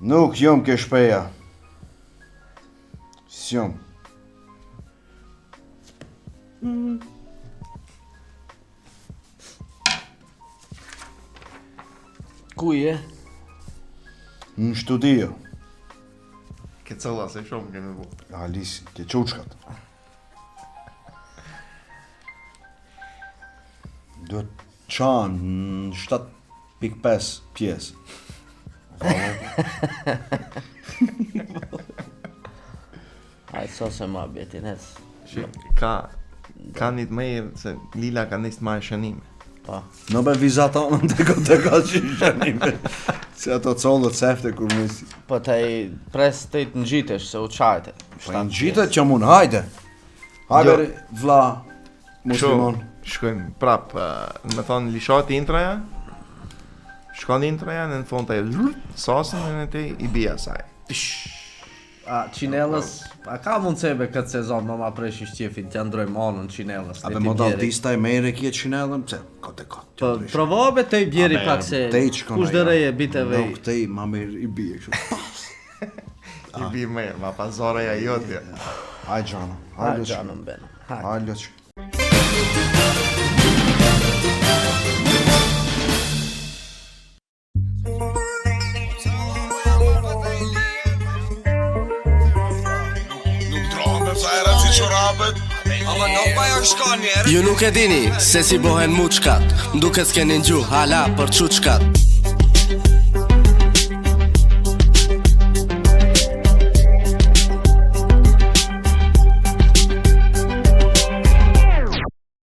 Nuk jom ke shpeja. S'jom. Ku je? Në studio. Ke cëlla se shumë kemi bu. Alisi, ke quçkat. Duhet qan në 7.5 pjesë. Hajde, so se ma bjetin, ec. Ka një të mejë se Lila ka njësë ma e shënime. Pa. Në be vizatonën të ka që i shënime. Se ato collët sefte kur mësi. Po të i pres të i të ngjitesh, se u qajte. Po në gjitët që mund, hajde. Hajde, vla, muslimon. Shkojmë prap, me thonë lishat intraja, shkon intraja, në fund të e sasën e në te i bia saj. A, qinellës, a ka mund sebe këtë sezon më ma presh i shqefit të ndrojmë anën qinellës. A be modaltista e mejre kje qinellën, pse, kote. Po, provobe të i bjeri pak se kush dëreje biteve i. Nuk te i ma mirë i bje, kështu. I bi mirë, ma pa zoreja jotja. Hajde gjana, Hajde gjanën ben. hajde loq. Ju nuk e dini se si bohen muçkat, duke s'keni ngju hala për çuçkat.